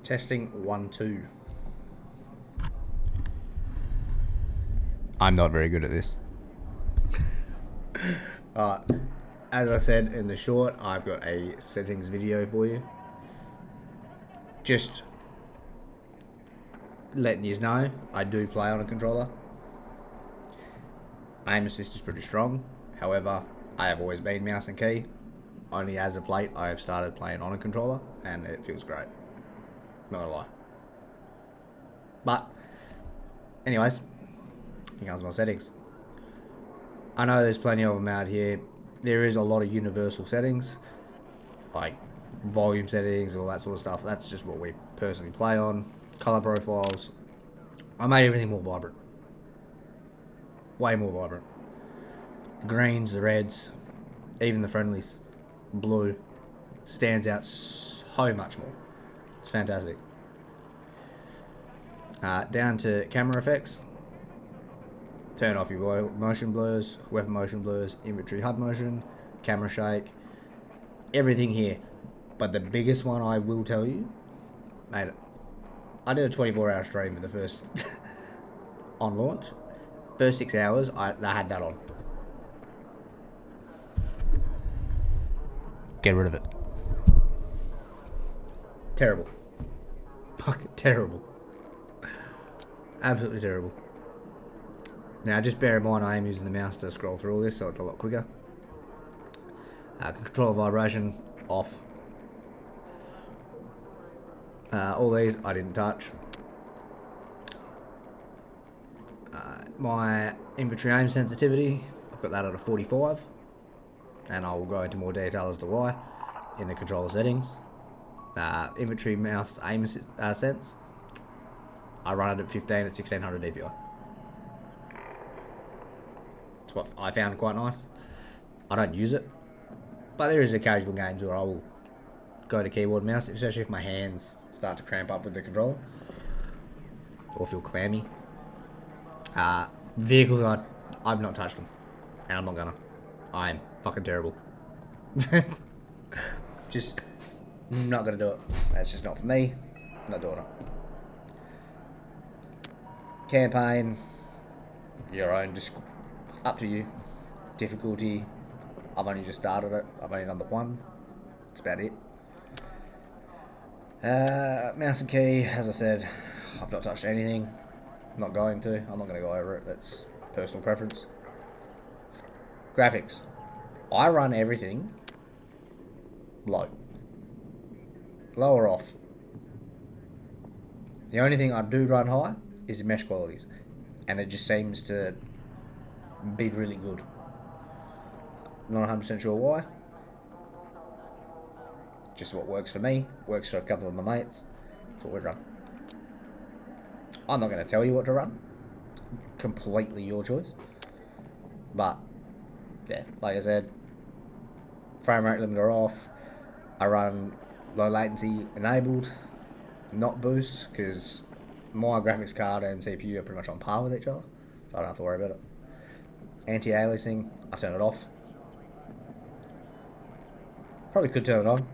Testing 1, 2. I'm not very good at this. As I said in the short, I've got a settings video for you. Just letting you know, I do play on a controller. Aim assist is pretty strong. However, I have always been mouse and key. Only as of late, I have started playing on a controller, and it feels great. Not gonna lie. But, anyways, here comes my settings. I know there's plenty of them out here. There is a lot of universal settings, like volume settings, all that sort of stuff. That's just what we personally play on. Color profiles. I made everything more vibrant. Way more vibrant. The greens, the reds, even the friendlies. Blue stands out so much more. It's fantastic. Down to camera effects. Turn off your motion blurs, weapon motion blurs, inventory HUD motion, camera shake, everything here. But the biggest one I will tell you, mate, I did a 24-hour stream for the first on launch. First 6 hours, I had that on. Get rid of it. Terrible. Fucking terrible. Absolutely terrible. Now, just bear in mind, I am using the mouse to scroll through all this, so it's a lot quicker. Control vibration, off. All these, I didn't touch. My inventory aim sensitivity, I've got that at a 45. And I will go into more detail as to why in the controller settings. Inventory mouse aim sense, I run it at 15 at 1600 DPI. It's what I found quite nice. I don't use it, but there is occasional games where I will go to keyboard and mouse, especially if my hands start to cramp up with the controller or feel clammy. Vehicles, I've not touched them, and I'm not gonna. I'm fucking terrible. Just not gonna do it. That's just not for me. Not doing it. Campaign, your own, just up to you. Difficulty, I've only just started it. I'm only number 1. That's about it. Mouse and key, as I said, I've not touched anything. Not going to. I'm not going to go over it. That's personal preference. Graphics. I run everything low. Low or off. The only thing I do run high is mesh qualities. And it just seems to be really good. Not 100% sure why. Just what works for me. Works for a couple of my mates. That's what we run. I'm not going to tell you what to run. Completely your choice. But, yeah, like I said, frame rate limiter off. I run low latency enabled, not boost, because my graphics card and CPU are pretty much on par with each other, so I don't have to worry about it. Anti-aliasing, I turn it off. Probably could turn it on,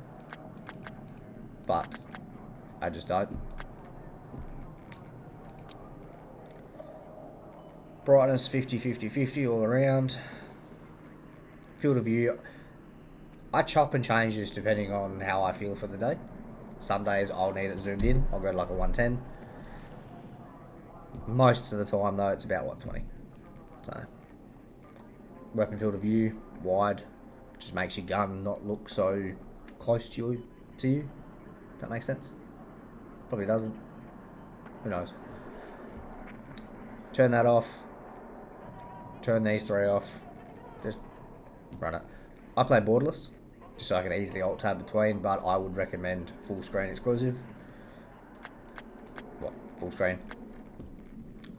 but I just don't. Brightness 50-50-50 all around. Field of view, I chop and change this depending on how I feel for the day. Some days I'll need it zoomed in, I'll go to like a 110. Most of the time though, it's about 120. So, weapon field of view, wide, just makes your gun not look so close to you. That makes sense? Probably doesn't. Who knows? Turn that off. Turn these 3 off. Just run it. I play borderless, just so I can easily alt tab between, but I would recommend full screen exclusive. What? Full screen.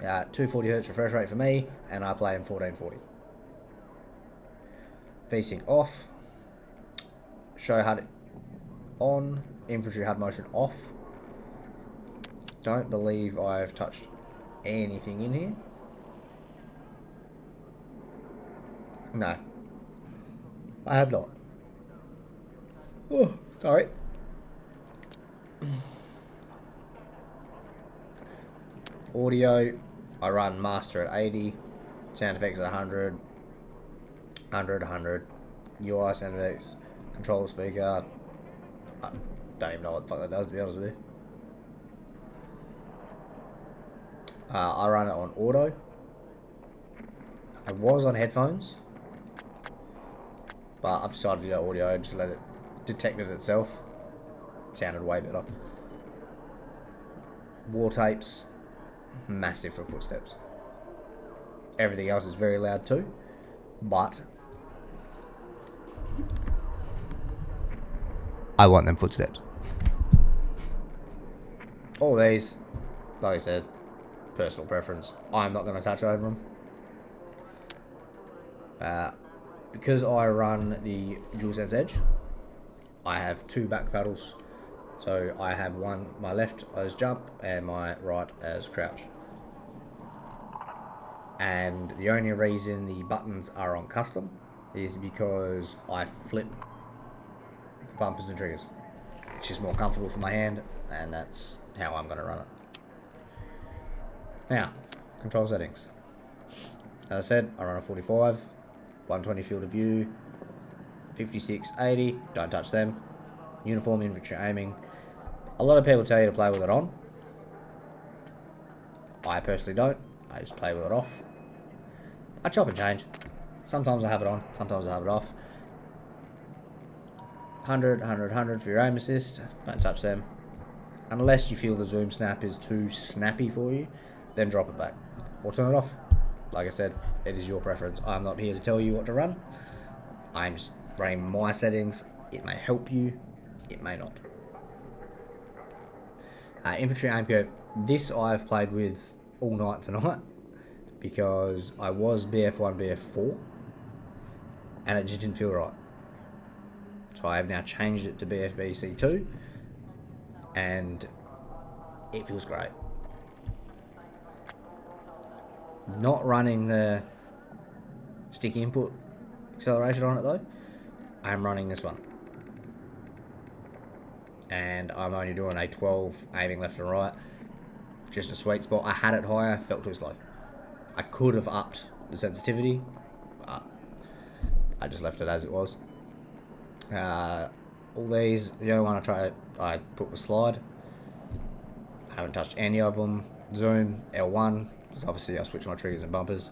240Hz refresh rate for me, and I play in 1440. VSync off. Show HUD on. Infantry HUD motion off. Don't believe I've touched anything in here. No. I have not. Oh, sorry. Audio, I run master at 80, sound effects at 100, 100, UI sound effects, controller speaker. I don't even know what the fuck that does, to be honest with you. I run it on auto. I was on headphones, but I've decided to do audio, just let it detect it itself. Sounded way better. War tapes, massive for footsteps. Everything else is very loud too, but I want them footsteps. All these, like I said, personal preference. I'm not going to touch over them. Because I run the DualSense Edge, I have two back pedals. So I have one, my left as jump and my right as crouch. And the only reason the buttons are on custom is because I flip the bumpers and triggers. It's just more comfortable for my hand, and that's how I'm going to run it. Now, control settings. As I said, I run a 45, 120 field of view, 56, 80, don't touch them. Uniform infantry aiming. A lot of people tell you to play with it on. I personally don't. I just play with it off. I chop and change. Sometimes I have it on, sometimes I have it off. 100, 100, 100 for your aim assist. Don't touch them. Unless you feel the zoom snap is too snappy for you, then drop it back. Or turn it off. Like I said, it is your preference. I'm not here to tell you what to run. I'm just running my settings. It may help you, it may not. Infantry aim curve. This I've played with all night tonight because I was BF1, BF4 and it just didn't feel right. So I have now changed it to BFBC2 and it feels great. Not running the stick input acceleration on it though. I'm running this one. And I'm only doing a 12 aiming left and right. Just a sweet spot. I had it higher, felt too slow. I could have upped the sensitivity, but I just left it as it was. All these, the only one I put was slide. I haven't touched any of them. Zoom, L1, because obviously I switched my triggers and bumpers.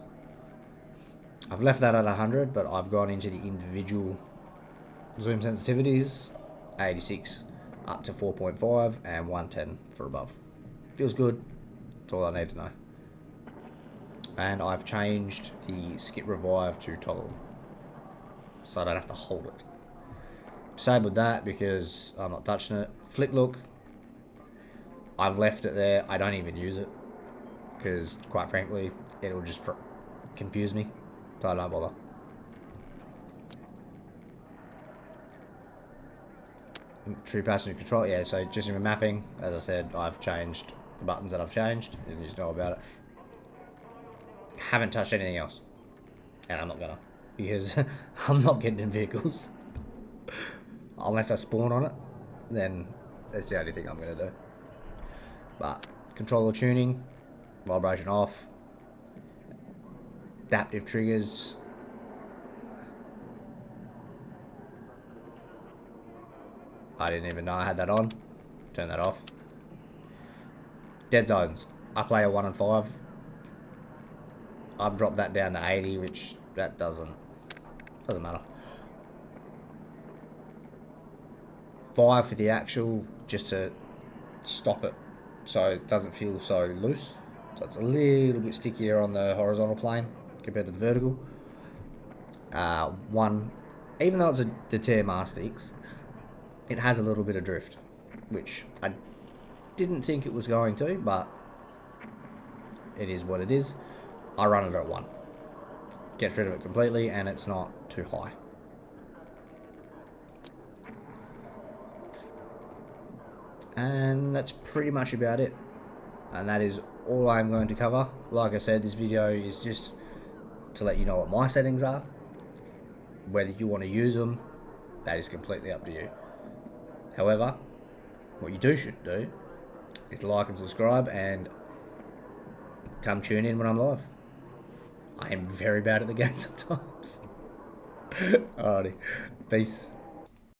I've left that at 100, but I've gone into the individual zoom sensitivities, 86 up to 4.5 and 110 for above. Feels good. That's all I need to know. And I've changed the skip revive to toggle, so I don't have to hold it. Same with that because I'm not touching it. Flick look, I've left it there. I don't even use it because, quite frankly, it'll just confuse me, so I don't bother. True passenger control, yeah, so just in mapping, as I said, I've changed the buttons that I've changed, and you just know about it. Haven't touched anything else, and I'm not gonna, because I'm not getting in vehicles. Unless I spawn on it, then that's the only thing I'm gonna do. But, controller tuning, vibration off, adaptive triggers, I didn't even know I had that on. Turn that off. Dead zones. I play a 1 and 5. I've dropped that down to 80, which that doesn't matter. 5 for the actual, just to stop it so it doesn't feel so loose. So it's a little bit stickier on the horizontal plane compared to the vertical. 1, even though it's the TMR sticks, it has a little bit of drift, which I didn't think it was going to, but it is what it is. I run it at 1. Gets rid of it completely, and it's not too high. And that's pretty much about it. And that is all I'm going to cover. Like I said, this video is just to let you know what my settings are. Whether you want to use them, that is completely up to you. However, what you should do is like and subscribe, and come tune in when I'm live. I am very bad at the game sometimes. Alrighty. Peace.